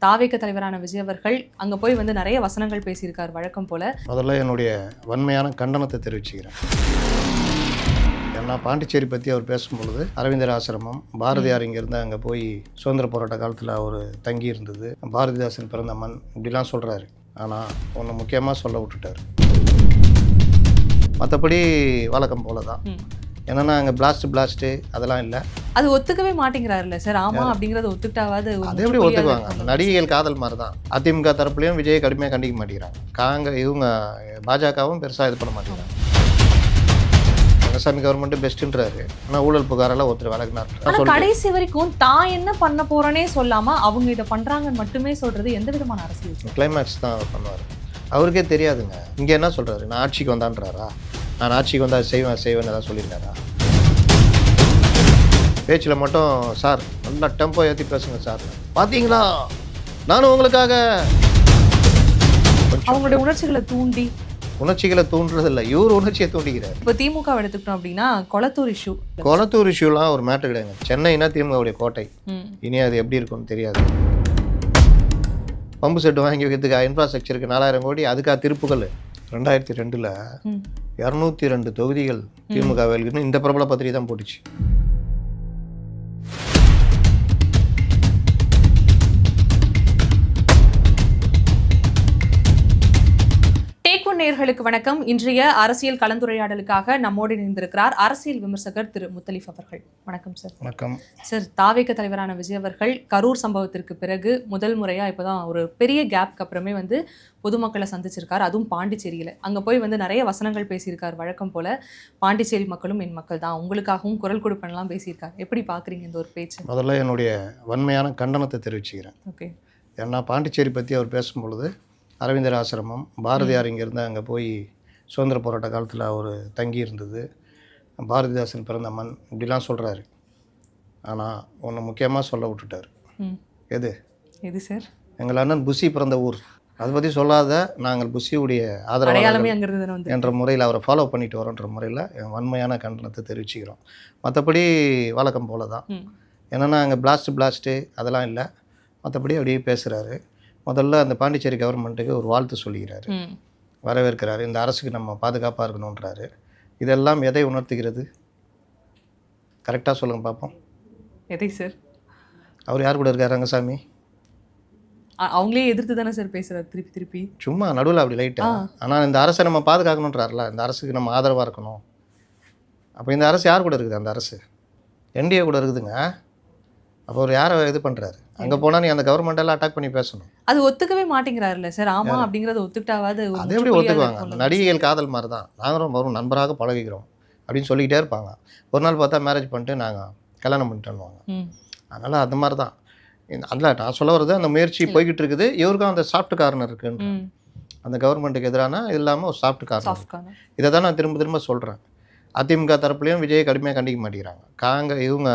தாவேக தலைவரான விஜய் அவர்கள் அங்க போய் வந்து நிறைய வசனங்கள் பேசியிருக்கார் வழக்கம் போல. முதல்ல என்னுடைய வன்மையான கண்டனத்தை தெரிவிச்சுக்கிறேன். ஏன்னா பாண்டிச்சேரி பற்றி அவர் பேசும்பொழுது அரவிந்தர் ஆசிரமம், பாரதியார் இங்கேருந்து அங்கே போய் சுதந்திர போராட்ட காலத்தில் அவர் தங்கி இருந்தது, பாரதிதாசன் பிறந்த மண் இப்படிலாம் சொல்கிறாரு. ஆனால் ஒன்று முக்கியமாக சொல்ல விட்டுட்டார். மற்றபடி வழக்கம் போல தான். என்னன்னா அங்கே பிளாஸ்ட்டு அதெல்லாம் இல்லை. அது ஒத்துக்கவே மாட்டேங்கிறாருல்ல சார். ஆமா அப்படிங்கறத ஒத்துக்கிட்டாவது அது எப்படி ஒத்துக்குவாங்க? நடிகைகள் காதல் மாதிரி தான். அதிமுக தரப்புலையும் விஜயை கடுமையாக கண்டிக்க மாட்டேங்கிறாங்க. இவங்க பாஜகவும் பெருசாக இது பண்ண மாட்டேங்கிறாங்க. ரங்கசாமி கவர்மெண்ட் பெஸ்ட்ன்றாரு, ஆனால் ஊழல் புகாரெல்லாம் ஒருத்தர் விலகினார். கடைசி வரைக்கும் தான் என்ன பண்ண போறேனே சொல்லாம அவங்க இதை பண்றாங்கன்னு மட்டுமே சொல்றது எந்த விதமான அரசியல்? கிளைமேக்ஸ் தான் அவர் பண்ணுவார். அவருக்கே தெரியாதுங்க. இங்கே என்ன சொல்றாரு, நான் ஆட்சிக்கு வந்தான்றாரா, நான் ஆட்சிக்கு வந்தால் செய்வேன் ஏதாவது சொல்லியிருக்காரா? பேச்சில் மட்டும் சார் நல்லா டெம்போ ஏற்றி பேசுங்க சார், பார்த்தீங்களா நானும் உங்களுக்காக. அவங்களுடைய உணர்ச்சிகளை தூண்டுறது இல்லை, இவர் உணர்ச்சியை தூண்டிக்கிறார். இப்போ திமுக எடுத்துக்கிட்டோம் அப்படின்னா கொளத்தூர் இஷ்யூலாம் ஒரு மேட்டர் கிடையாது. சென்னைனா திமுகவுடைய கோட்டை. இனி அது எப்படி இருக்கும்னு தெரியாது. பம்பு செட்டு வாங்கி வைக்கிறதுக்கு இன்ஃப்ராஸ்ட்ரக்சருக்கு 4000 கோடி, அதுக்காக திருப்புகள். 2002 202 தொகுதிகள் திமுக வேலுக்குன்னு இந்த பிரபல பத்திரிகை தான் போட்டுச்சு. நேயர்களுக்கு வணக்கம். இன்றைய அரசியல் கலந்துரையாடலுக்காக நம்மோடு இணைந்திருக்கிறார் அரசியல் விமர்சகர் திரு முத்தலிஃப் அவர்கள். வணக்கம் சார். வணக்கம் சார். தாவேக தலைவரான விஜய் அவர்கள் கரூர் சம்பவத்திற்கு பிறகு முதல் முறையா இப்போதான் ஒரு பெரிய கேப்க்கு அப்புறமே வந்து பொதுமக்களை சந்திச்சிருக்காரு, அதுவும் பாண்டிச்சேரியில. அங்க போய் வந்து நிறைய வசனங்கள் பேசியிருக்கார் வழக்கம் போல. பாண்டிச்சேரி மக்களும் என் மக்கள் தான், உங்களுக்காகவும் குரல் கொடுப்பெல்லாம் பேசியிருக்காரு. எப்படி பாக்குறீங்க இந்த ஒரு பேச்சு? முதல்ல என்னுடைய வன்மையான கண்டனத்தை தெரிவிச்சுக்கிறேன். ஓகே. ஏன்னா பாண்டிச்சேரி பற்றி அவர் பேசும்பொழுது அரவிந்தர் ஆசிரமம், பாரதியார் இங்கேருந்து அங்கே போய் சுதந்திர போராட்ட காலத்தில் அவர் தங்கி இருந்தது, பாரதிதாசன் பிறந்த மண் இப்படிலாம் சொல்கிறாரு. ஆனால் ஒன்று முக்கியமாக சொல்ல விட்டுட்டார். எது சார்? எங்கள் அண்ணன் புஷி பிறந்த ஊர், அதை பற்றி சொல்லாத நாங்கள் புஷியுடைய ஆதரவாளர்கள் என்ற முறையில் அவரை ஃபாலோ பண்ணிட்டு வரோன்ற முறையில் வன்மையான கண்டனத்தை தெரிவிச்சுக்கிறோம். மற்றபடி வழக்கம் போல தான். என்னென்னா அங்கே பிளாஸ்ட்டு அதெல்லாம் இல்லை. மற்றபடி அப்படியே பேசுகிறாரு. முதல்ல அந்த பாண்டிச்சேரி கவர்மெண்ட்டுக்கு ஒரு வாழ்த்து சொல்லிக்கிறாரு, வரவேற்கிறாரு, இந்த அரசுக்கு நம்ம பாதுகாப்பாக இருக்கணுன்றாரு. இதெல்லாம் எதை உணர்த்துகிறது? கரெக்டாக சொல்லுங்க பார்ப்போம். எதை சார்? அவர் யார் கூட இருக்கார்? ரங்கசாமி. அவங்களே எதிர்த்து தானே சார் பேசுகிறார் திருப்பி சும்மா நடுவில் அப்படி லைட்டாக. ஆனால் இந்த அரசை நம்ம பாதுகாக்கணுன்றார்ல, இந்த அரசுக்கு நம்ம ஆதரவாக இருக்கணும். அப்போ இந்த அரசு யார் கூட இருக்குது? அந்த அரசு என்டிஏ கூட இருக்குதுங்க. அப்போ அவர் யாரை இது பண்ணுறாரு? அங்கே போனால் நீ அந்த கவர்மெண்ட் எல்லாம் அட்டாக் பண்ணி பேசணும். அது ஒத்துக்கவே மாட்டேங்கிறாருல்ல சார். ஆமா அப்படிங்கிறத ஒத்துக்கிட்டாவது. அது எப்படி ஒத்துக்குவாங்க? நடிகைகள் காதல் மாதிரி தான். நாங்களும் வரும் நண்பராக பழகிக்கிறோம் அப்படின்னு சொல்லிக்கிட்டே இருப்பாங்க. ஒரு நாள் பார்த்தா மேரேஜ் பண்ணிட்டு நாங்கள் கல்யாணம் பண்ணிட்டோன்னுவாங்க. அதனால் அந்த மாதிரி தான். அதில் நான் சொல்ல வர்றது, அந்த முயற்சி போய்கிட்டு இருக்குது. இவருக்கும் அந்த சாஃப்ட் கார்னர் இருக்குன்னு, அந்த கவர்மெண்ட்டுக்கு எதிரான இது இல்லாமல் ஒரு சாஃப்ட் கார்னர். இதை தான் நான் திரும்ப சொல்கிறேன். அதிமுக தரப்புலையும் விஜயை கடுமையாக கண்டிக்க மாட்டேங்கிறாங்க. இவங்க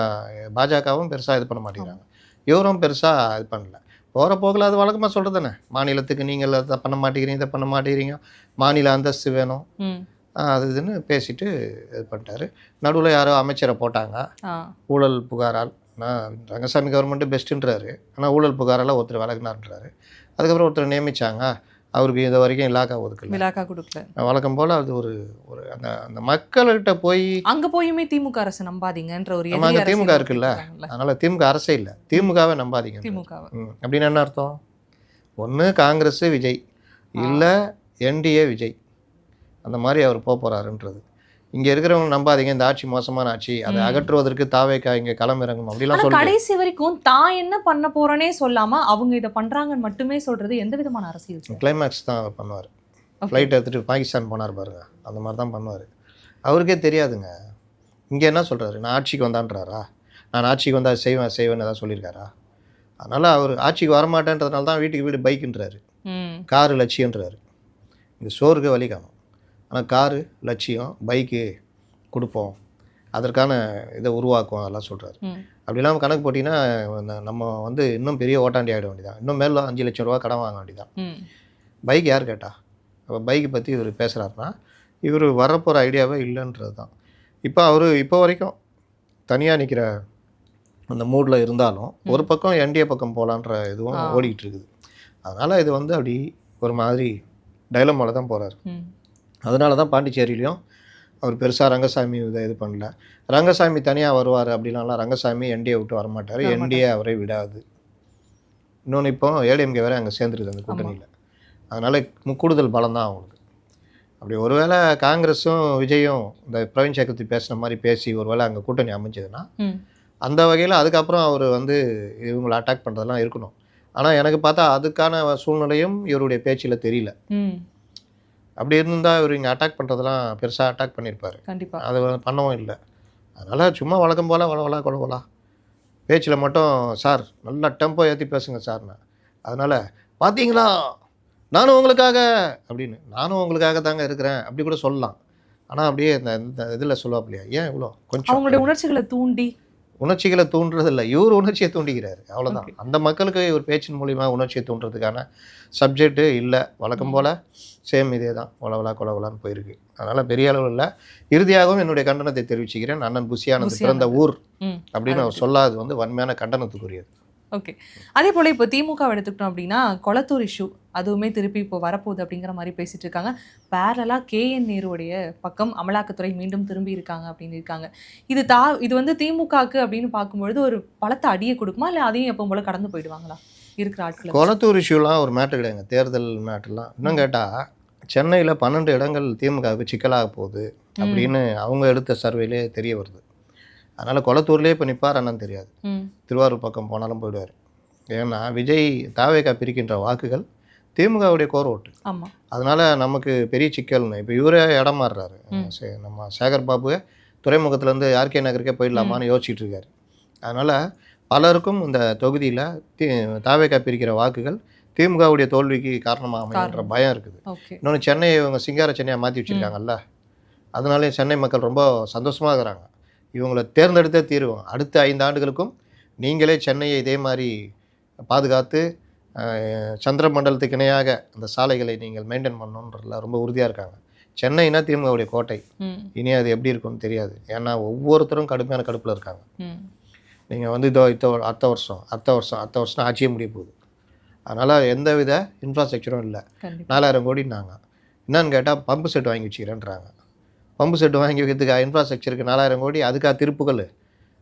பாஜகவும் பெருசாக இது பண்ண மாட்டேங்கிறாங்க. இவரும் பெருசாக இது பண்ணல. போகிற போக்கில் அது வழக்கமாக சொல்கிறது தானே, மாநிலத்துக்கு நீங்கள் அதை பண்ண மாட்டேங்கிறீங்க, இதை பண்ண மாட்டேங்கிறீங்க, மாநில அந்தஸ்து வேணும், அது இதுன்னு பேசிட்டு இது பண்ணிட்டாரு. நடுவில் யாரோ அமைச்சரை போட்டாங்க ஊழல் புகாரால். நான் ரங்கசாமி கவர்மெண்ட்டு பெஸ்ட்டுன்றாரு, ஆனால் ஊழல் புகாரெல்லாம் ஒருத்தர் விலகினார்ன்றாரு. அதுக்கப்புறம் ஒருத்தர் நியமித்தாங்க, அவருக்கு இது வரைக்கும் இலாக்கா கொடுக்கல. வழக்கம் போல் அது ஒரு அந்த அந்த மக்கள்கிட்ட போய் அங்கே போயுமே திமுக அரசு நம்பாதீங்கன்ற ஒரு திமுக இருக்குல்ல, அதனால் திமுக அரசே இல்லை, திமுகவை நம்பாதீங்க. அப்படின்னு என்ன அர்த்தம்? ஒன்று காங்கிரஸ் விஜய், இல்லை என்டிஏ விஜய், அந்த மாதிரி அவர் போகிறாருன்றது. இங்கே இருக்கிறவங்க நம்பாதீங்க, இந்த ஆட்சி மோசமான ஆட்சி, அதை அகற்றுவதற்கு தாவேக்கா இங்கே களமிறங்கும் அப்படிலாம் சொல்லி கடைசி வரைக்கும் தான் என்ன பண்ண போறேனே சொல்லாம அவங்க இதை பண்றாங்கன்னு மட்டுமே சொல்றது எந்த விதமான அரசியல்? கிளைமேக்ஸ் தான் அவர் பண்ணுவார். ஃப்ளைட் எடுத்துகிட்டு பாகிஸ்தான் போனார் பாருங்க, அந்த மாதிரி தான் பண்ணுவார். அவருக்கே தெரியாதுங்க. இங்கே என்ன சொல்கிறாரு, நான் ஆட்சிக்கு வந்தான்றாரா, நான் ஆட்சிக்கு வந்தால் செய்வேன் ஏதாவது சொல்லியிருக்காரா? அதனால் அவர் ஆட்சிக்கு வரமாட்டேன்றதுனால தான் வீட்டுக்கு வீடு பைக்குன்றாரு, காரு லட்சியன்றாரு. இந்த சோறுக்கு வழி காணும். ஆனால் காரு லட்சியம், பைக்கு கொடுப்போம், அதற்கான இதை உருவாக்கும், அதெல்லாம் சொல்கிறாரு. அப்படிலாம் கணக்கு போட்டிங்கன்னா நம்ம வந்து இன்னும் பெரிய ஓட்டாண்டி ஆகிட வேண்டியதான். இன்னும் மேலே 5 லட்சம் ரூபா கடன் வாங்க வேண்டியதான். பைக் யார் கேட்டா? அப்போ பைக்கை பற்றி இவர் பேசுகிறாருன்னா இவர் வரப்போகிற ஐடியாவே இல்லைன்றது தான். இப்போ வரைக்கும் தனியாக நிற்கிற அந்த மூடில் இருந்தாலும் ஒரு பக்கம் என்டிஏ பக்கம் போகலான்ற இதுவும் ஓடிக்கிட்டு இருக்குது. அதனால் இது வந்து அப்படி ஒரு மாதிரி டைலமாவில் தான் போகிறாரு. அதனால தான் பாண்டிச்சேரியிலையும் அவர் பெருசாக ரங்கசாமி இது பண்ணல. ரங்கசாமி தனியாக வருவார் அப்படின்னாலாம் ரங்கசாமி என்டிஏ விட்டு வரமாட்டார், என்டிஏ அவரை விடாது. இன்னொன்று இப்போ ஏடிஎம்கே வேறு அங்கே சேர்ந்துருது அந்த கூட்டணியில். அதனால் கூடுதல் பலம் தான் அவங்களுக்கு. அப்படி ஒருவேளை காங்கிரஸும் விஜயும் இந்த பிரவீன் சக்கரவர்த்தி பேசுன மாதிரி பேசி ஒருவேளை அங்கே கூட்டணி அமைஞ்சதுன்னா அந்த வகையில் அதுக்கப்புறம் அவர் வந்து இவங்களை அட்டாக் பண்ணுறதெல்லாம் இருக்கணும். ஆனால் எனக்கு பார்த்தா அதுக்கான சூழ்நிலையும் இவருடைய பேச்சில் தெரியல. அப்படி இருந்தால் இவர் இங்கே அட்டாக் பண்ணுறதெல்லாம் பெருசாக அட்டாக் பண்ணியிருப்பார். கண்டிப்பாக அது பண்ணவும் இல்லை. அதனால் சும்மா வழக்கம் போல் வளவலா கொலவலா பேச்சில் மட்டும் சார் நல்லா டெம்போ ஏற்றி பேசுங்க சார்ண்ணா. அதனால் பார்த்தீங்களா நானும் உங்களுக்காக அப்படின்னு, நானும் உங்களுக்காக தாங்க இருக்கிறேன் அப்படி கூட சொல்லலாம். ஆனால் அப்படியே இந்த இதில் சொல்லுவாப்பில்லையா, ஏன் இவ்வளோ கொஞ்சம் அவங்களுடைய உணர்ச்சிகளை தூண்டுறது இல்லை, இவர் உணர்ச்சியை தூண்டிக்கிறாரு, அவ்வளோதான். அந்த மக்களுக்கு இவர் பேச்சின் மூலிமா உணர்ச்சியை தூண்டுறதுக்கான சப்ஜெக்ட்டு இல்லை. வழக்கம் போல் சேம் இதே தான் வளவலா கொலவலான்னு போயிருக்கு. அதனால் பெரிய அளவில் இல்லை. இறுதியாகவும் என்னுடைய கண்டனத்தை தெரிவிச்சுக்கிறேன். அண்ணன் புஷியானந்த் பிறந்த ஊர் அப்படின்னு அவர் சொல்லாது வந்து வன்மையான கண்டனத்துக்குரியது. ஓகே. அதே போல் இப்போ திமுக எடுத்துக்கிட்டோம் அப்படின்னா கொளத்தூர் இஷ்யூ அதுவுமே திருப்பி இப்போ வரப்போகுது அப்படிங்கிற மாதிரி பேசிட்டு இருக்காங்க. பேரலாக KN நேருடைய பக்கம் அமலாக்கத்துறை மீண்டும் திரும்பி இருக்காங்க அப்படின்னு இருக்காங்க. இது வந்து திமுகக்கு அப்படின்னு பார்க்கும்பொழுது ஒரு பலத்தை அடியை கொடுக்குமா, இல்லை அதையும் எப்போ போல கடந்து போயிடுவாங்களா இருக்கிற ஆட்கள்? கொளத்தூர் இஷ்யூலாம் ஒரு மேட்ரு கிடையாதுங்க, தேர்தல் மேட்டர்லாம். இன்னும் கேட்டால் சென்னையில் 12 இடங்கள் திமுகவுக்கு சிக்கலாக போகுது அப்படின்னு அவங்க எடுத்த சர்வேலே தெரிய வருது. அதனால் கொளத்தூர்லேயே இப்போ நிற்பார் அண்ணன் தெரியாது, திருவாரூர் பக்கம் போனாலும் போயிடுவார். ஏன்னா விஜய் தாவேகா பிரிக்கின்ற வாக்குகள் திமுகவுடைய கோர் ஓட்டு. அதனால் நமக்கு பெரிய சிக்கல்னு இப்போ இவரே இடம் மாறுறாரு. நம்ம சேகர் பாபுவை துறைமுகத்துலேருந்து RK நகருக்கே போயிடலாமான்னு யோசிச்சுட்டு இருக்காரு. அதனால் பலருக்கும் இந்த தொகுதியில் தாவேகா பிரிக்கிற வாக்குகள் திமுகவுடைய தோல்விக்கு காரணமாக அமைகின்ற பயம் இருக்குது. இன்னொன்று சென்னையை இவங்க சிங்கார சென்னையாக மாற்றி வச்சுருக்காங்கல்ல, அதனாலே சென்னை மக்கள் ரொம்ப சந்தோஷமாக இருக்கிறாங்க. இவங்களை தேர்ந்தெடுத்தே தீருவோம், அடுத்த 5 ஆண்டுகளுக்கும் நீங்களே சென்னையை இதே மாதிரி பாதுகாத்து சந்திரமண்டலத்துக்கு இணையாக அந்த சாலைகளை நீங்கள் மெயின்டைன் பண்ணணுன்றதுல ரொம்ப உறுதியாக இருக்காங்க. சென்னைனா திமுகவுடைய கோட்டை, இனி அது எப்படி இருக்கும்னு தெரியாது. ஏன்னா ஒவ்வொருத்தரும் கடுமையான கடுப்பில் இருக்காங்க. நீங்கள் வந்து அடுத்த வருஷம் ஆட்சியே முடிய போகுது. அதனால் எந்த வித இன்ஃப்ராஸ்ட்ரக்சரும் இல்லை. 4000 கோடினாங்க. என்னன்னு கேட்டால் பம்பு செட் வாங்கி வச்சுக்கிறேன்றாங்க. பம்பு செட்டு வாங்கி வைக்கிறதுக்கு இன்ஃப்ராஸ்ட்ரக்சருக்கு 4000 கோடி, அதுக்காக திருப்புகள்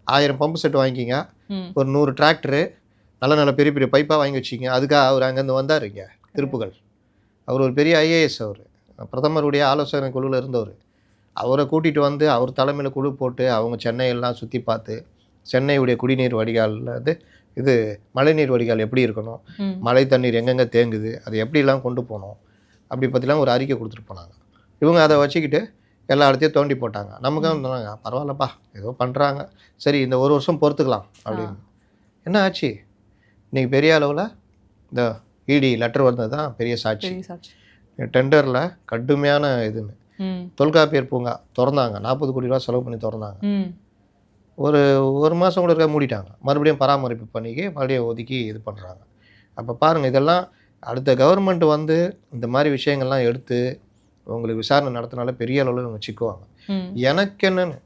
1000 பம்பு செட்டு வாங்கிக்கிங்க, ஒரு 100 டிராக்டரு நல்ல பெரிய பெரிய பைப்பாக வாங்கி வச்சிங்க. அதுக்காக அவர் அங்கேருந்து வந்தார் இங்கே திருப்புகள். அவர் ஒரு பெரிய IAS, அவர் பிரதமருடைய ஆலோசனை குழுவில் இருந்தவர். அவரை கூட்டிகிட்டு வந்து அவர் தலைமையில் குழு போட்டு அவங்க சென்னையெல்லாம் சுற்றி பார்த்து சென்னையுடைய குடிநீர் வடிகாலில் இது மழைநீர் வடிகால் எப்படி இருக்கணும், மழை தண்ணீர் எங்கெங்கே தேங்குது, அது எப்படிலாம் கொண்டு போகணும், அப்படி பற்றிலாம் ஒரு அறிக்கை கொடுத்துட்டு போனாங்க. இவங்க அதை வச்சுக்கிட்டு எல்லா இடத்தையும் தோண்டி போட்டாங்க. நமக்கு சொன்னாங்க பரவாயில்லப்பா ஏதோ பண்ணுறாங்க, சரி இந்த ஒரு வருஷம் பொறுத்துக்கலாம் அப்படின்னு. என்ன ஆச்சு? இன்றைக்கி பெரிய அளவில் இந்த ED லெட்டர் வந்தது தான் பெரிய சாட்சி. டெண்டரில் கடுமையான இதுன்னு தொல்காப்பியர் பூங்கா திறந்தாங்க, 40 கோடி ரூபா செலவு பண்ணி திறந்தாங்க. ஒரு மாதம் கூட இருக்க மூடிட்டாங்க. மறுபடியும் பராமரிப்பு பண்ணிக்கு மறுபடியும் ஒதுக்கி இது பண்ணுறாங்க. அப்போ பாருங்கள், இதெல்லாம் அடுத்த கவர்மெண்ட் வந்து இந்த மாதிரி விஷயங்கள்லாம் எடுத்து உங்களுக்கு விசாரணை நடத்தினால பெரிய அளவில் இவங்க சிக்குவாங்க. எனக்கு என்னன்னு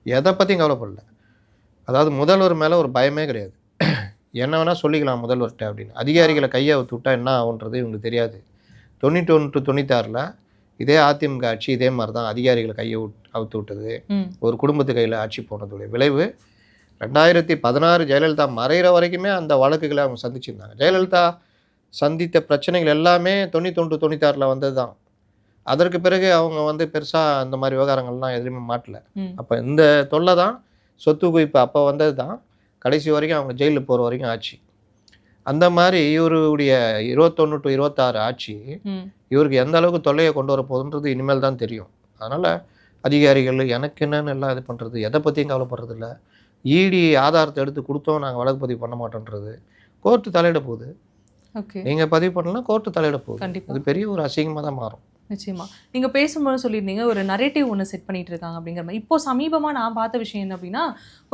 எதை பற்றியும் கவலைப்படல. அதாவது முதல்வர் மேலே ஒரு பயமே கிடையாது. என்ன வேணால் சொல்லிக்கலாம் முதல்வர்கிட்ட அப்படின்னு. அதிகாரிகளை கையை அவுத்து விட்டால் என்ன ஆகுன்றது இவங்களுக்கு தெரியாது. 91 to 96 இதே அதிமுக ஆட்சி இதே மாதிரி தான் அதிகாரிகளை கையை அவுத்து விட்டது. ஒரு குடும்பத்து கையில் ஆட்சி போனதுடைய விளைவு 2016 ஜெயலலிதா மறைகிற வரைக்குமே அந்த வழக்குகளை அவங்க சந்திச்சிருந்தாங்க. ஜெயலலிதா சந்தித்த பிரச்சனைகள் எல்லாமே 91 to 96 வந்தது தான். அதற்கு பிறகு அவங்க வந்து பெருசாக அந்த மாதிரி விவகாரங்கள்லாம் எதுவுமே மாட்டல. அப்போ இந்த தொல்லை தான், சொத்து குவிப்பு அப்போ வந்தது தான், கடைசி வரைக்கும் அவங்க ஜெயிலில் போகிற வரைக்கும் ஆட்சி. அந்த மாதிரி இவருடைய 21 to 26 ஆட்சி இவருக்கு எந்த அளவுக்கு தொல்லையை கொண்டு வர போகுதுன்றது இனிமேல் தான் தெரியும். அதனால் அதிகாரிகள் எனக்கு என்னன்னு எல்லாம் இது பண்ணுறது, எதை பற்றியும் கவலைப்படுறது இல்லை. ED ஆதாரத்தை எடுத்து கொடுத்தோம் நாங்கள் வழக்கு பதிவு பண்ண மாட்டோன்றது, கோர்ட்டு தலையிட போகுது. நீங்கள் பதிவு பண்ணலாம், கோர்ட்டு தலையிட போகுது. அது பெரிய ஒரு அசிங்கமாக தான் மாறும். நிச்சயமா. நீங்க பேசும்போது சொல்லியிருந்தீங்க, ஒரு நரேட்டிவ் ஒண்ணு செட் பண்ணிட்டு இருக்காங்க அப்படிங்கிற மாரி. இப்போ சமீபமா நான் பார்த்த விஷயம் என்ன அப்படின்னா,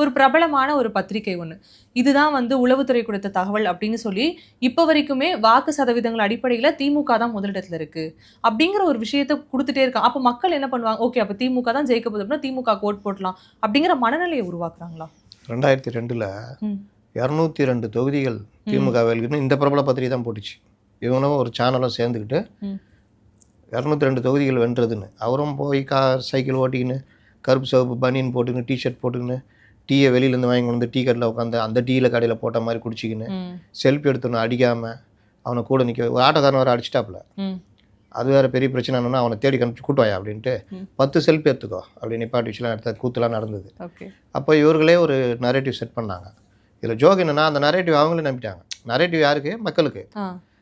ஒரு பிரபலமான ஒரு பத்திரிகை ஒண்ணு. இதுதான் வந்து உளவுத்துறை கொடுத்த தகவல் அப்படின்னு சொல்லி, இப்போ வரைக்குமே வாக்கு சதவீதங்கள் அடிப்படையில திமுக தான் முதலிடத்துல இருக்கு. அப்படிங்கிற ஒரு விஷயத்த குடுத்துட்டே இருக்காங்க. அப்ப மக்கள் என்ன பண்ணுவாங்க? ஓகே, அப்ப திமுக தான் ஜெயிக்க போகுது அப்படின்னா திமுகக்கு ஓட் போடலாம். அப்படிங்கிற மனநிலையை உருவாக்குறாங்களா? 2002ல் ம். 202 தொகுதிகள் திமுக வெல்லுன்னு இந்த பிரபல பத்திரிகை தான் போட்டுச்சு. இவங்களும் ஒரு சேனலும் சேர்ந்துக்கிட்டு ம். 202 தொகுதிகள் வென்றதுன்னு. அவரும் போய் சைக்கிள் ஓட்டிக்கின்னு கருப்பு சிவப்பு பனியன் போட்டுக்கின்னு டிஷர்ட் போட்டுக்கின்னு டீயை வெளியிலேருந்து வாங்கி கொண்டு வந்து டீ கடையில் உட்காந்து அந்த டீயில் கடையில் போட்ட மாதிரி குடிச்சிக்கின்னு ம். செல்ஃபி எடுத்துன்னு அடிக்காமல் அவனை கூட நிற்க ஒரு ஆட்டோக்காரன் வேறு அடிச்சிட்டாப்புல. ம். அது வேறு பெரிய பிரச்சனை என்னன்னா அவனை தேடி கணிச்சு கூட்டுவாயா அப்படின்ட்டு 10 செல்ஃபி எடுத்துக்கோ அப்படின்னு நிப்பாட்டி வச்சுலாம் எடுத்த கூத்துலாம் நடந்தது. ஓகே. அப்போ இவர்களே ஒரு நரேட்டிவ் செட் பண்ணாங்க. இதில் ஜோக் என்னன்னா அந்த நரேட்டிவ் அவங்களே நம்பிட்டாங்க. நரேட்டிவ் யாருக்கு? மக்களுக்கு.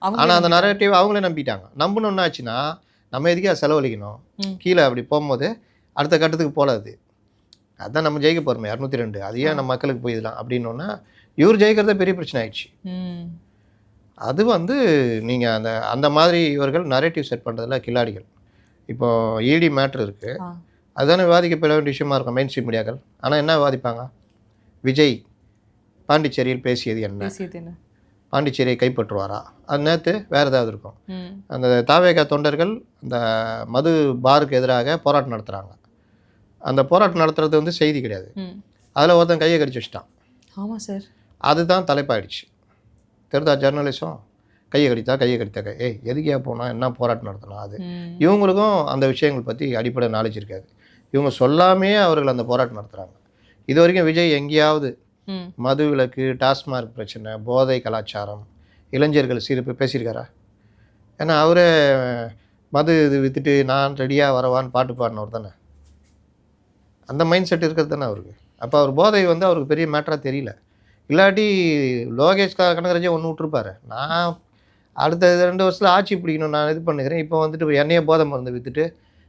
ஆனால் அந்த நரேட்டிவ் அவங்களே நம்பிட்டாங்க. நம்பணுன்னு ஆச்சுன்னா நம்ம எதுக்கே செலவழிக்கணும்? கீழே அப்படி போகும்போது அடுத்த கட்டத்துக்கு போகல. அதுதான் நம்ம ஜெயிக்க போகிறோமே 202. அது ஏன் நம்ம மக்களுக்கு போயிடலாம் அப்படின்னோன்னா இவர் ஜெயிக்கிறதே பெரிய பிரச்சனை ஆயிடுச்சு. அது வந்து நீங்கள் அந்த மாதிரி இவர்கள் நரேட்டிவ் செட் பண்ணுறதுல கில்லாடிகள். இப்போது இடி மேட்ரு இருக்குது, அதுதானே விவாதிக்கப்பட வேண்டிய விஷயமா இருக்கும் மெயின் ஸ்ட்ரீம் மீடியாக்கள். ஆனால் என்ன விவாதிப்பாங்க? விஜய் பாண்டிச்சேரியில் பேசியது என்ன, பாண்டிச்சேரியை கைப்பற்றுவாரா, அது நேற்று வேறு ஏதாவது இருக்கும். அந்த தாவேகா தொண்டர்கள் அந்த மது பாருக்கு எதிராக போராட்டம் நடத்துகிறாங்க. அந்த போராட்டம் நடத்துறது வந்து செய்தி கிடையாது. அதில் ஒருத்தன் கையை கடிச்சு வச்சுட்டான். ஆமாம் சார். அதுதான் தலைப்பாயிடுச்சு. தெரிதா ஜெர்னலிசம்? கையை கடித்தா ஏய் எதுக்கே போனால் என்ன போராட்டம் நடத்தணும்? அது இவங்களுக்கும் அந்த விஷயங்கள் பற்றி அடிப்படை நாலேஜ் இருக்காது. இவங்க சொல்லாமே அவர்கள் அந்த போராட்டம் நடத்துகிறாங்க. இது வரைக்கும் விஜய் எங்கேயாவது மது விலக்கு, டாஸ்மார்க் பிரச்சனை, போதை கலாச்சாரம், இளைஞர்கள் சீர்ப்பு பேசியிருக்காரா? ஏன்னா அவரே மது இது விற்றுட்டு நான் ரெடியாக வரவான்னு பாட்டு பாடினவர் தானே. அந்த மைண்ட் செட் இருக்கிறது தானே அவருக்கு. அப்போ அவர் போதை வந்து அவருக்கு பெரிய மேட்டராக தெரியல. இல்லாட்டி லோகேஷ் கனகராஜே ஒன்று விட்டுருப்பாரு. நான் அடுத்த 2 வருஷத்தில் ஆட்சி பிடிக்கணும், நான் இது பண்ணுகிறேன், இப்போ வந்துட்டு என்னையே போதை மருந்து விற்றுட்டு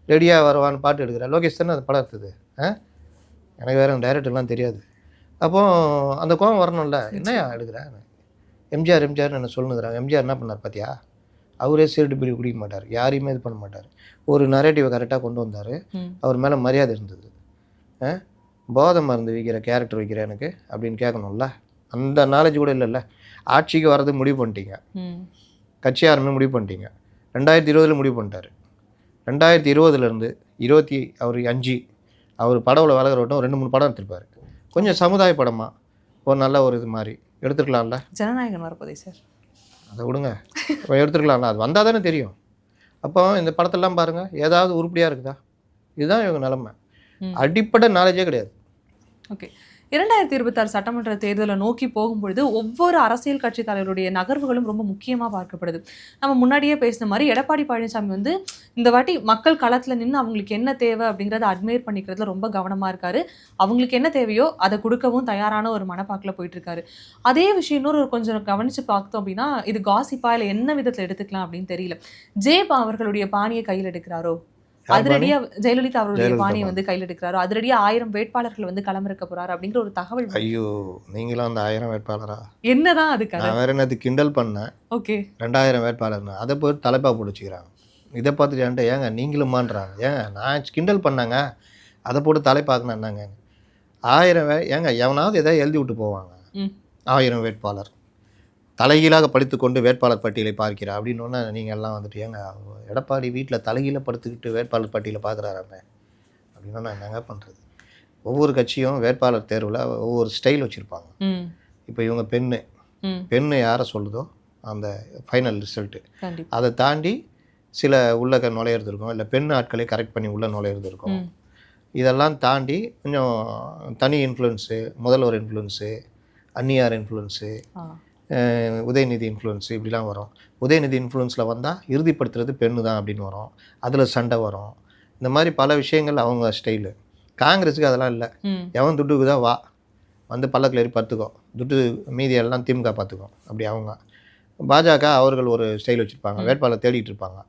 ரெடியாக வரவான்னு பாட்டு எடுக்கிறேன். லோகேஷ் தானே அந்த படம் எடுத்தது. எனக்கு வேறு டைரக்டர்லாம் தெரியாது. அப்போது அந்த கோவம் வரணும்ல. என்னையா எடுக்கிறேன்? எம்ஜிஆர்னு என்ன சொல்லுங்கிறாங்க. எம்ஜிஆர் என்ன பண்ணார் பார்த்தியா? அவரே சீரட்டு பீடி குடிக்க மாட்டார், யாரையுமே இது பண்ண மாட்டார். ஒரு நரேட்டிவை கரெக்டாக கொண்டு வந்தார். அவர் மேலே மரியாதை இருந்தது. போதை மருந்து விற்கிற கேரக்டர் வைக்கிற எனக்கு அப்படின்னு கேட்கணும்ல. அந்த நாலேஜ் கூட இல்லைல்ல. ஆட்சிக்கு வர்றது முடிவு பண்ணிட்டீங்க, கட்சி ஆரம்பி முடிவு பண்ணிட்டீங்க. 2020 முடிவு பண்ணிட்டார். 2020லேருந்து 25 அவர் படவில் விலகிறவட்டும் 2-3 படம் எடுத்திருப்பார். கொஞ்சம் சமுதாய படமாக ஒரு நல்ல ஒரு இது மாதிரி எடுத்துருக்கலாம்ல. ஜனநாயகன் வரப்போதே சார், அதை விடுங்க, எடுத்துருக்கலாம்ல. அது வந்தால் தானே தெரியும். அப்போ இந்த படத்தெல்லாம் பாருங்கள், ஏதாவது உருப்படியாக இருக்குதா? இதுதான் இவங்க நிலமை. அடிப்படை நாலேஜே கிடையாது. ஓகே. 2026 சட்டமன்ற தேர்தலை நோக்கி போகும்பொழுது ஒவ்வொரு அரசியல் கட்சி தலைவருடைய நகர்வுகளும் ரொம்ப முக்கியமாக பார்க்கப்படுது. நம்ம முன்னாடியே பேசின மாதிரி எடப்பாடி பழனிசாமி வந்து இந்த வாட்டி மக்கள் களத்தில் நின்று அவங்களுக்கு என்ன தேவை அப்படிங்கிறத அட்மையர் பண்ணிக்கிறதுல ரொம்ப கவனமாக இருக்காரு. அவங்களுக்கு என்ன தேவையோ அதை கொடுக்கவும் தயாரான ஒரு மனப்பாக்கில் போயிட்டு இருக்காரு. அதே விஷயம் இன்னொரு கொஞ்சம் கவனித்து பார்த்தோம் அப்படின்னா, இது காசிப்பா இல்லை என்ன விதத்தில் எடுத்துக்கலாம் அப்படின்னு தெரியல. ஜேபா அவர்களுடைய பாணியை கையில் எடுக்கிறாரோ, அதிரடியா ஜெயலலிதா அவருடைய பாணியை வந்து கையில் எடுக்கிறாரோ, அதிரடியா 1000 வேட்பாளர்கள் வந்து களமிறக்க போறாரு அப்படிங்கிற ஒரு தகவல். ஐயோ, நீங்களும் அந்த 1000 வேட்பாளரா? என்னதான் அதுக்கு நான் வேற என்னது கிண்டல் பண்ணேன். ஓகே, 2000 வேட்பாளர்னு அதை போய் தலைப்பா போட்டு வச்சுக்கிறாங்க. இதை பார்த்துட்டு என்கிட்ட ஏங்க நீங்களுமான்றாங்க. ஏங்க நான் கிண்டல் பண்ணாங்க, அதை போட்டு தலைப்பாக்குனா என்னங்க? 1000 ஏங்க எவனாவது எதாவது எழுதி விட்டு போவாங்க. 1000 வேட்பாளர் தலைகீழாக படுத்துக்கொண்டு வேட்பாளர் பட்டியலை பார்க்கிறா அப்படின்னோன்னா நீங்கள் எல்லாம் வந்துட்டு ஏங்க எடப்பாடி வீட்டில் தலைகீழ படுத்துக்கிட்டு வேட்பாளர் பட்டியலை பார்க்குறாராமே அப்படின்னா என்னங்க பண்ணுறது? ஒவ்வொரு கட்சியும் வேட்பாளர் தேர்வில் ஒவ்வொரு ஸ்டைல் வச்சுருப்பாங்க. இப்போ இவங்க பெண்ணு யாரை சொல்லுதோ அந்த ஃபைனல் ரிசல்ட்டு, அதை தாண்டி சில உள்ள நுழையிறது இருக்கும், இல்லை பெண் ஆட்களை கரெக்ட் பண்ணி உள்ள நுழையிறது இருக்கும். இதெல்லாம் தாண்டி கொஞ்சம் தனி இன்ஃப்ளூயன்ஸு, முதல்வர் இன்ஃப்ளூயன்ஸு, அந்நியார் இன்ஃப்ளூயன்ஸு, உதயநிதி இன்ஃப்ளூயன்ஸு இப்படிலாம் வரும். உதயநிதி இன்ஃப்ளூயன்ஸில் வந்தால் இறுதிப்படுத்துறது பெண்ணு தான் அப்படின்னு வரும், அதில் சண்டை வரும். இந்த மாதிரி பல விஷயங்கள் அவங்க ஸ்டைலு. காங்கிரஸுக்கு அதெல்லாம் இல்லை. எவன் துட்டுக்கு தான் வா வந்து பல்லக்கில் ஏறி பார்த்துக்கோ, துட்டு மீதியெல்லாம் திமுக பார்த்துக்கோ அப்படி அவங்க. பாஜக அவர்கள் ஒரு ஸ்டைல் வச்சுருப்பாங்க, வேட்பாளர் தேடிட்டு இருப்பாங்க.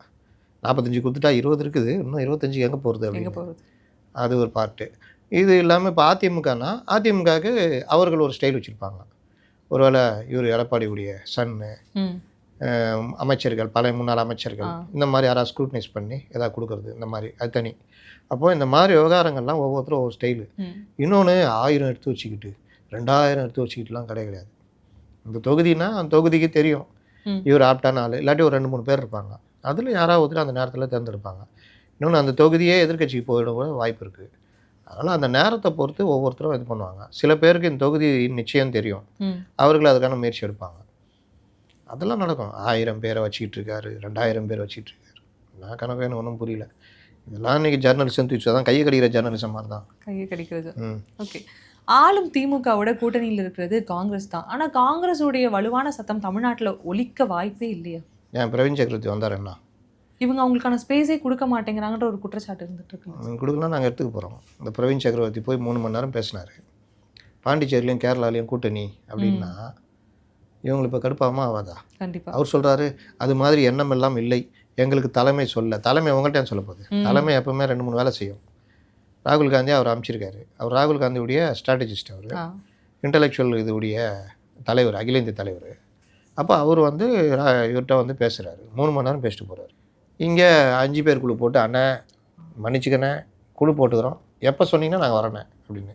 45 கொடுத்துட்டா 20 இருக்குது, இன்னும் 25 எங்கே போகிறது அப்படின்னு. அது ஒரு பார்ட்டு. இது இல்லாமல் இப்போ அதிமுகவுக்கு அவர்கள் ஒரு ஸ்டைல் வச்சுருப்பாங்க. ஒருவேளை இவர் எடப்பாடியுடைய சன்னு அமைச்சர்கள், பழைய முன்னாள் அமைச்சர்கள், இந்த மாதிரி யாராவது ஸ்க்ரூட்னைஸ் பண்ணி எதாவது கொடுக்குறது, இந்த மாதிரி அது தனி. அப்போது இந்த மாதிரி விவகாரங்கள்லாம் ஒவ்வொருத்தரும் ஒவ்வொரு ஸ்டைலு. இன்னொன்று 1000 எடுத்து வச்சுக்கிட்டு 2000 எடுத்து வச்சுக்கிட்டுலாம் கிடையாது. இந்த தொகுதினா அந்த தொகுதிக்கு தெரியும் இவர் ஆப்டான ஆள், இல்லாட்டி ஒரு 2-3 பேர் இருப்பாங்க. அதில் யாராவது ஒருத்தர் அந்த நேரத்தில் தேர்ந்தெடுப்பாங்க. இன்னொன்று அந்த தொகுதியே எதிர்க்கட்சிக்கு போயிட கூட வாய்ப்பு இருக்குது. அதனால் அந்த நேரத்தை பொறுத்து ஒவ்வொருத்தரும் இது பண்ணுவாங்க. சில பேருக்கு இந்த தொகுதி நிச்சயம் தெரியும், அவர்கள் அதுக்கான முயற்சி எடுப்பாங்க. அதெல்லாம் நடக்கும். 1000 பேரை வச்சுக்கிட்டு இருக்காரு, 2000 பேர் வச்சுக்கிட்டு இருக்காரு. நான் கணக்கு எனக்கு ஒன்றும் புரியல. இதெல்லாம் இன்றைக்கி ஜேர்னலிசம் தூச்சு தான், கையை கடிக்கிற ஜேர்னலிசம் மாதிரி தான். கையை கடிக்கிறது. ஓகே. ஆளும் திமுகவோட கூட்டணியில் இருக்கிறது காங்கிரஸ் தான். ஆனால் காங்கிரஸுடைய வலுவான சத்தம் தமிழ்நாட்டில் ஒலிக்க வாய்ப்பே இல்லையா? ஏன் பிரவீன் சக்கரவர்த்தி வந்தார் என்ன? இவங்க அவங்களுக்கான ஸ்பேஸே கொடுக்க மாட்டேங்கிறாங்கன்ற ஒரு குற்றச்சாட்டு இருந்துட்டு இருக்கு. கொடுக்கலாம், நாங்கள் எடுத்துக்க போகிறோம். இந்த பிரவீன் சக்கரவர்த்தி போய் 3 மணி நேரம் பேசினார். பாண்டிச்சேரியிலையும் கேரளாலையும் கூட்டணி அப்படின்னா இவங்களுக்கு இப்போ கடுப்பாமல் ஆகாதா? கண்டிப்பாக. அவர் சொல்கிறாரு அது மாதிரி எண்ணம் எல்லாம் இல்லை, எங்களுக்கு தலைமை தலைமை உங்கள்கிட்ட சொல்ல போகுது. தலைமை எப்பவுமே 2-3 வேலை செய்யும். ராகுல் காந்தி அவர் அமைச்சிருக்காரு. அவர் ராகுல் காந்தியுடைய ஸ்ட்ராட்டஜிஸ்ட், அவர் இன்டலெக்சுவல் இதுடைய தலைவர், அகில இந்திய தலைவர். அப்போ அவர் வந்து இவர்கிட்ட வந்து பேசுகிறாரு. 3 மணி நேரம் பேசிட்டு போகிறார். இங்கே 5 பேர் குழு போட்டு, அண்ணன் மன்னிச்சுக்கண்ணே, குழு போட்டுக்கிறோம், எப்போ சொன்னீங்கன்னா நாங்கள் வரேண்ணே அப்படின்னு.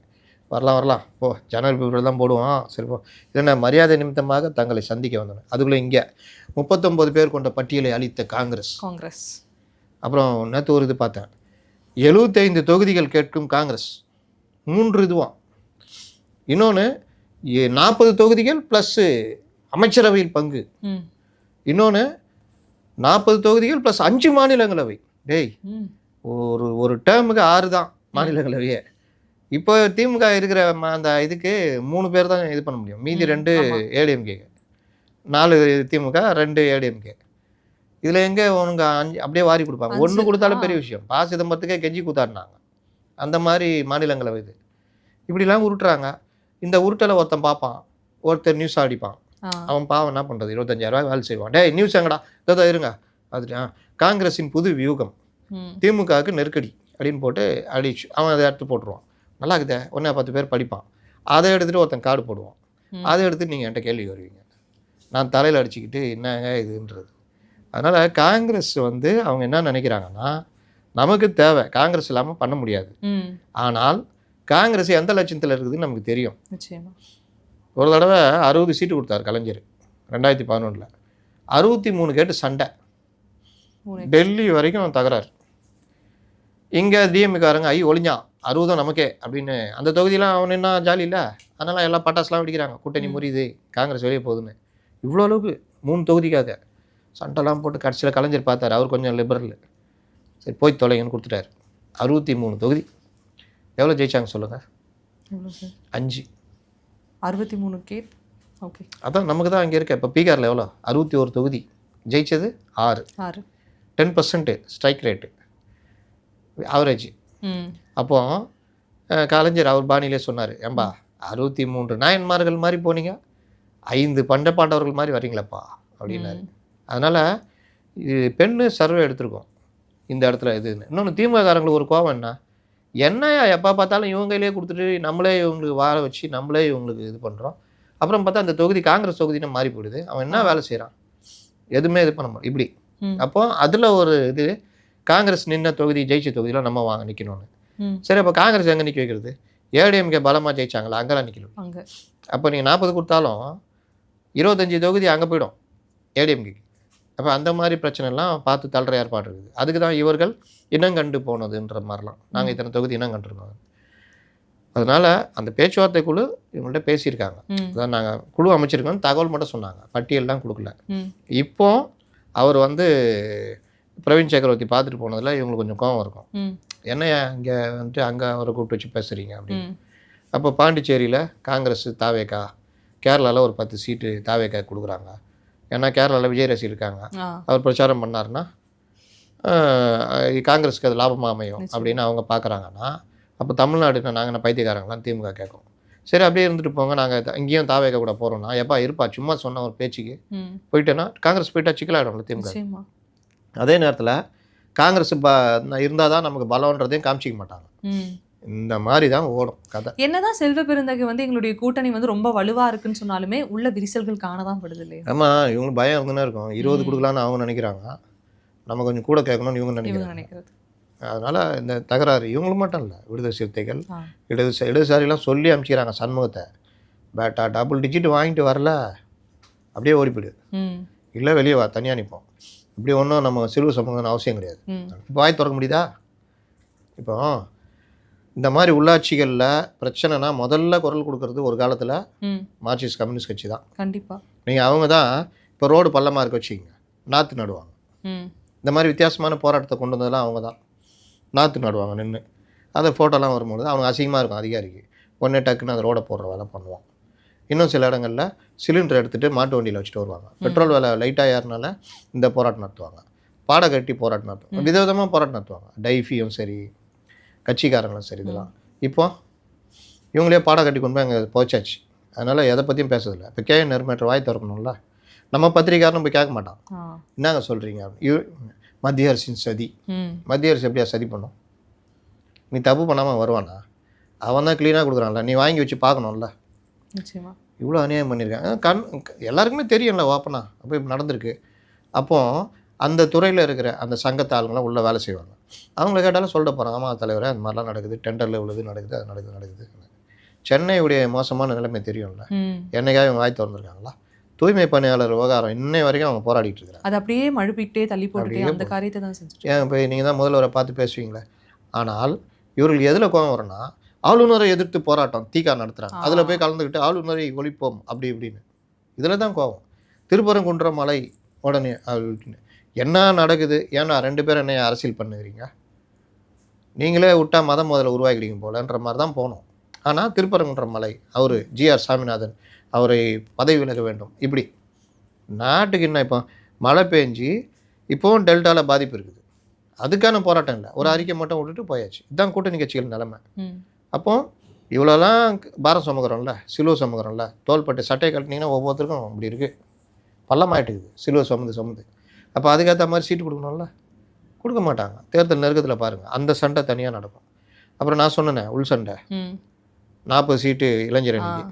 வரலாம் போ, ஜனவரி பிப்ரவரி தான் போடுவோம், சரி போ. இல்லைன்னா மரியாதை நிமித்தமாக தங்களை சந்திக்க வந்தோம். அதுக்குள்ளே இங்கே 39 பேர் கொண்ட பட்டியலை அளித்த காங்கிரஸ். அப்புறம் நேற்று ஒரு இது பார்த்தேன், 75 தொகுதிகள் கேட்கும் காங்கிரஸ், 3 இதுவாம். இன்னொன்று 40 தொகுதிகள் ப்ளஸ்ஸு அமைச்சரவையில் பங்கு. இன்னொன்று 40 தொகுதிகள் ப்ளஸ் 5 மாநிலங்களவை. டேய், ஒரு டேர்முக்கு 6 தான் மாநிலங்களவையே. இப்போ திமுக இருக்கிற அந்த இதுக்கு 3 பேர் தான் இது பண்ண முடியும். மீதி 2 ஏடிஎம்கே, 4 திமுக, 2 ஏடிஎம்கே. இதில் எங்கே உனக்கு 5 அப்படியே வாரி கொடுப்பாங்க. 1 கொடுத்தாலும் பெரிய விஷயம். பா சிதம்பரத்துக்கே கெஞ்சி கூத்தாடினாங்க. அந்த மாதிரி மாநிலங்களவை இது. இப்படிலாம் உருட்டுறாங்க. இந்த உருட்டலை ஒருத்தன் பார்ப்பான், ஒருத்தர் நியூஸ் அடிப்பான். அவன் பாவம் என்ன பண்ணுறது, 25,000 வேலை செய்வான். டே நியூஸ் எங்கடா, இதோ இருங்க. அது காங்கிரஸின் புது வியூகம், திமுகவுக்கு நெருக்கடி அப்படின்னு போட்டு அடிச்சு அவன் அதை எடுத்து போட்டுருவான். நல்லா இருக்குதே, ஒன்றே 10 பேர் படிப்பான். அதை எடுத்துகிட்டு ஒருத்தன் கார்டு போடுவான். அதை எடுத்துகிட்டு நீங்கள் என்கிட்ட கேள்வி வருவீங்க, நான் தலையில் அடிச்சுக்கிட்டு என்னங்க இதுன்றது. அதனால் காங்கிரஸ் வந்து அவங்க என்ன நினைக்கிறாங்கன்னா, நமக்கு தேவை, காங்கிரஸ் இல்லாமல் பண்ண முடியாது. ஆனால் காங்கிரஸ் எந்த லட்சத்தில் இருக்குதுன்னு நமக்கு தெரியும். ஒரு தடவை 60 சீட்டு கொடுத்தார் கலைஞர் 2011. 63 கேட்டு சண்டை, டெல்லி வரைக்கும் தகராறு. இங்கே டிஎம்காரங்க ஒளிஞ்சான் 60 நமக்கே அப்படின்னு. அந்த தொகுதியெலாம் அவன் என்ன ஜாலி இல்லை, அதனால் எல்லாம் பட்டாசுலாம் வெடிக்கிறாங்க, கூட்டணி முறியுது, காங்கிரஸ் வெளியே போகுதுன்னு. இவ்வளோ அளவுக்கு 3 தொகுதிக்காக சண்டைலாம் போட்டு கடைசியில் கலைஞர் பார்த்தார், அவர் கொஞ்சம் லிபரல், சரி போய் தொலைங்கன்னு கொடுத்துட்டார். 63 தொகுதி எவ்வளோ ஜெயிச்சாங்க சொல்லுங்கள்? 63 கேட். ஓகே, அதான் நமக்கு தான் அங்கே இருக்க. இப்போ பீகாரில் எவ்வளோ? 61 தொகுதி, ஜெயிச்சது 6. 10% ஸ்ட்ரைக் ரேட்டு ஆவரேஜ். அப்போ கலைஞர் அவர் பாணியிலே சொன்னார், ஏம்பா 63 நாயன்மார்கள் மாதிரி போனீங்க, 5 பாண்டவர்கள் மாதிரி வரீங்களப்பா அப்படின்னாரு. அதனால் இது பெண்ணு சர்வே எடுத்திருக்கோம் இந்த இடத்துல இதுன்னு. இன்னொன்று திமுககாரங்களுக்கு ஒரு கோபம் என்னையா எப்போ பார்த்தாலும் இவங்களே கொடுத்துட்டு நம்மளே இவங்களுக்கு வார வச்சு நம்மளே இவங்களுக்கு இது பண்ணுறோம். அப்புறம் பார்த்தா அந்த தொகுதி காங்கிரஸ் தொகுதின்னு மாறி போயிடுது, அவன் என்ன வேலை செய்கிறான், எதுவுமே இது பண்ண முடியும் இப்படி. அப்போ அதில் ஒரு இது, காங்கிரஸ் நின்ன தொகுதி ஜெயிச்ச தொகுதியில் நம்ம நிற்கணும்னு. சரி, அப்போ காங்கிரஸ் எங்கே நிற்க வைக்கிறது? ஏடிஎம்கே பலமாக ஜெயிச்சாங்களா, அங்கெல்லாம் நிற்கணும். அப்போ நீங்கள் 40 கொடுத்தாலும் 25 தொகுதி அங்கே போயிடும் ஏடிஎம்கேக்கு. அப்போ அந்த மாதிரி பிரச்சனைலாம் பார்த்து தள்ளுற ஏற்பாடு இருக்குது. அதுக்கு தான் இவர்கள் இனங்கண்டு போனதுன்ற மாதிரிலாம், நாங்கள் இத்தனை தொகுதி இனம் கண்டுருக்கோம். அதனால் அந்த பேச்சுவார்த்தை குழு இவங்கள்ட்ட பேசியிருக்காங்க. அதான் நாங்கள் குழு அமைச்சிருக்கோம், தகவல் மட்டும் சொன்னாங்க, பட்டியல்லாம் கொடுக்கல. இப்போ அவர் வந்து பிரவீன் சக்கரவர்த்தி பார்த்துட்டு போனதில் இவங்களுக்கு கொஞ்சம் கோவம் இருக்கும். என்னையா இங்கே வந்துட்டு அங்கே அவரை கூப்பிட்டு வச்சு பேசுகிறீங்க அப்படின்னு. அப்போ பாண்டிச்சேரியில் காங்கிரஸ் தாவேக்கா, கேரளாவில் ஒரு 10 சீட்டு தாவேக்கா கொடுக்குறாங்க. ஏன்னா கேரளாவில் விஜய் ரசி இருக்காங்க, அவர் பிரச்சாரம் பண்ணார்னா காங்கிரஸுக்கு அது லாபமாக அமையும் அப்படின்னு அவங்க பார்க்குறாங்கன்னா, அப்போ தமிழ்நாடு நாங்கள் பைத்தியக்காரங்களாம் திமுக கேட்கும். சரி அப்படியே இருந்துட்டு போங்க, நாங்கள் இங்கேயும் தாவேக்கா கூட போகிறோம்னா, எப்பா இருப்பா சும்மா சொன்ன ஒரு பேச்சுக்கு போயிட்டேன்னா காங்கிரஸ் போயிட்டா சிக்கலாகிடும்ல திமுக. அதே நேரத்தில் காங்கிரஸ் இருந்தால் தான் நமக்கு பலம்ன்றதையும் காமிச்சிக்க மாட்டாங்க. இந்த மாதிரி தான் ஓடும் கதை. என்னதான் செல்வ பெருந்தகை வந்து எங்களுடைய கூட்டணி வந்து ரொம்ப வலுவா இருக்குன்னு சொன்னாலுமே உள்ள விரிசல்கள் காணதான் படுது இல்லையா? ஆமாம், இவங்களுக்கு பயம் இருந்துன்னு இருக்கும். 20 கொடுக்கலான்னு அவங்க நினைக்கிறாங்க, நம்ம கொஞ்சம் கூட கேட்கணும்னு இவங்க நினைக்கிறது. அதனால் இந்த தகராறு இவங்களுக்கு மட்டும் இல்லை, விடுதலை சிறுத்தைகள் இடதுசாரிலாம் சொல்லி அனுப்பிச்சிக்கிறாங்க சண்முகத்தை, பேட்டா டபுள் டிஜிட் வாங்கிட்டு வரல அப்படியே ஓடிப்பிடு, இல்லை வெளியே வா தனியாக நிற்போம். இப்படி ஒன்றும் நம்ம சிறுவ சமூகம்னு அவசியம் கிடையாது. இப்போ வாய் திறக்க முடியுதா? இப்போ இந்த மாதிரி உள்ளாட்சிகளில் பிரச்சனைனா முதல்ல குரல் கொடுக்கறது ஒரு காலத்தில் மார்க்சிஸ்ட் கம்யூனிஸ்ட் கட்சி தான். கண்டிப்பாக நீங்கள் அவங்க தான் இப்போ ரோடு பள்ளமாக இருக்க வச்சுக்கிங்க, நாற்று நடுவாங்க. இந்த மாதிரி வித்தியாசமான போராட்டத்தை கொண்டு வந்ததெல்லாம் அவங்க தான். நாற்று நடுவாங்க நின்று, அதை ஃபோட்டோலாம் வரும்போது அவங்க அசிங்கமாக இருக்கும் அதிகாரிக்கு, ஒன்றே டக்குன்னு அந்த ரோடை போடுற வேலை பண்ணுவோம். இன்னும் சில இடங்களில் சிலிண்டர் எடுத்துகிட்டு மாட்டு வண்டியில் வச்சுட்டு வருவாங்க. பெட்ரோல் விலை லைட்டாக ஏறினால இந்த போராட்டம் நடத்துவாங்க, பாடை கட்டி போராட்டம் நடத்துவாங்க, விதவிதமாக போராட்டம் நடத்துவாங்க. டைஃபியும் சரி, கட்சிக்காரங்களும் சரி, இதெல்லாம் இப்போ இவங்களே பாடை கட்டி கொண்டு போய் அங்கே போச்சாச்சு. அதனால் எதை பற்றியும் பேசுறதில்லை. இப்போ கேஎன் நெருமேற்ற வாய் திறக்கணும்ல, நம்ம பத்திரிக்காரனும் போய் கேட்க மாட்டான், என்னங்க சொல்கிறீங்க அப்படின்னு. மத்திய அரசின் சதி, மத்திய அரசு எப்படியா சதி பண்ணும்? நீ தப்பு பண்ணாமல் வருவானா? அவன் தான் க்ளீனாக கொடுக்குறான்ல, நீ வாங்கி வச்சு பார்க்கணும்ல. நிச்சயமாக இவ்வளோ அநியாயம் பண்ணியிருக்காங்க, எல்லாருக்குமே தெரியும்ல ஓப்பனா. அப்போ இப்போ நடந்திருக்கு. அப்போது அந்த துறையில் இருக்கிற அந்த சங்கத்து ஆளுங்களாம் உள்ளே வேலை செய்வாங்க. அவங்கள கேட்டாலும் சொல்லிட்டு போகிறாங்க, ஆமாம் தலைவரே அந்த மாதிரிலாம் நடக்குது, டெண்டரில் உள்ளது நடக்குது, அது நடக்குது. சென்னையுடைய மோசமான நிலைமை தெரியும்ல, என்னைக்காக இவங்க வாய் திறந்துருக்காங்களா? தூய்மை பணியாளர் விவகாரம் இன்னை வரைக்கும் அவங்க போராடிட்டு இருக்கிறாங்க. அது அப்படியே மழுப்பிட்டே தள்ளி போட்டுட்டே அந்த காரியத்தை தான் செஞ்சு. ஏன் இப்போ நீங்கள் தான் முதல்வரை பார்த்து பேசுவீங்களே, ஆனால் இவர்கள் எதில் கோபம் வரும்னா, ஆளுநரை எதிர்த்து போராட்டம் தீகா நடத்துகிறாங்க, அதில் போய் கலந்துக்கிட்டு ஆளுநரை ஒழிப்போம் அப்படி இப்படின்னு, இதில் தான் கோபம். திருப்பரங்குன்றம் மலை உடனே அப்படின்னு என்ன நடக்குது? ஏன்னா 2 பேரும் என்ன அரசியல் பண்ணுகிறீங்க? நீங்களே விட்டா மதம் முதல்ல உருவாக்கிடுங்க போலன்ற மாதிரி தான் போனோம். ஆனால் திருப்பரங்குன்றம் மலை அவர் ஜிஆர் சாமிநாதன் அவரை பதவி விலக வேண்டும். இப்படி நாட்டுக்கு என்ன இப்போ மழை பெஞ்சு இப்போவும் டெல்டாவில் பாதிப்பு இருக்குது, அதுக்கான போராட்டம் இல்லை, ஒரு அறிக்கை மட்டும் விட்டுட்டு போயாச்சு. இதுதான் கூட்டணி கட்சிகள் நிலைமை. அப்போ இவ்வளோலாம் பாரம் சுமக்கிறோம்ல, சிலுவை சுமக்கிறோம்ல, தோள்பட்டு சட்டையை கட்டினீங்கன்னா ஒவ்வொருத்தருக்கும் இப்படி இருக்குது, பள்ளமாயிட்டுக்குது சிலுவை சுமந்து. அப்போ அதுக்கேற்ற மாதிரி சீட்டு கொடுக்கணும்ல, கொடுக்க மாட்டாங்க. தேர்தல் நெருக்கத்தில் பாருங்கள், அந்த சண்டை தனியாக நடக்கும். அப்புறம் நான் சொன்னேன் உள் சண்டை, 40 சீட்டு இளைஞர் அணிக்கு,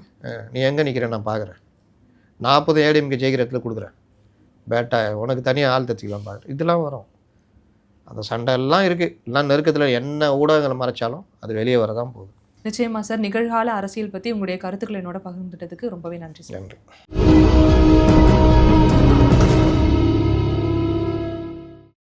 நீ எங்கே நிற்கிற நான் பார்க்குறேன், 40 ஏடிஎம்கே ஜெயிக்கிற இடத்துல கொடுக்குறேன், பேட்டா உனக்கு தனியாக ஆள் தச்சுக்கலாம் பார்க்குறேன், இதெல்லாம் வரும். அந்த சண்டை எல்லாம் இருக்குது. எல்லாம் நெருக்கத்தில் என்ன ஊடகங்களை மறைச்சாலும் அது வெளியே வரதான் போகுது. நிச்சயமா சார், நிகழ்கால அரசியல் பற்றி உங்களுடைய கருத்துக்களை என்னோட பகிர்ந்துட்டதுக்கு ரொம்பவே நன்றி சார். நன்றி.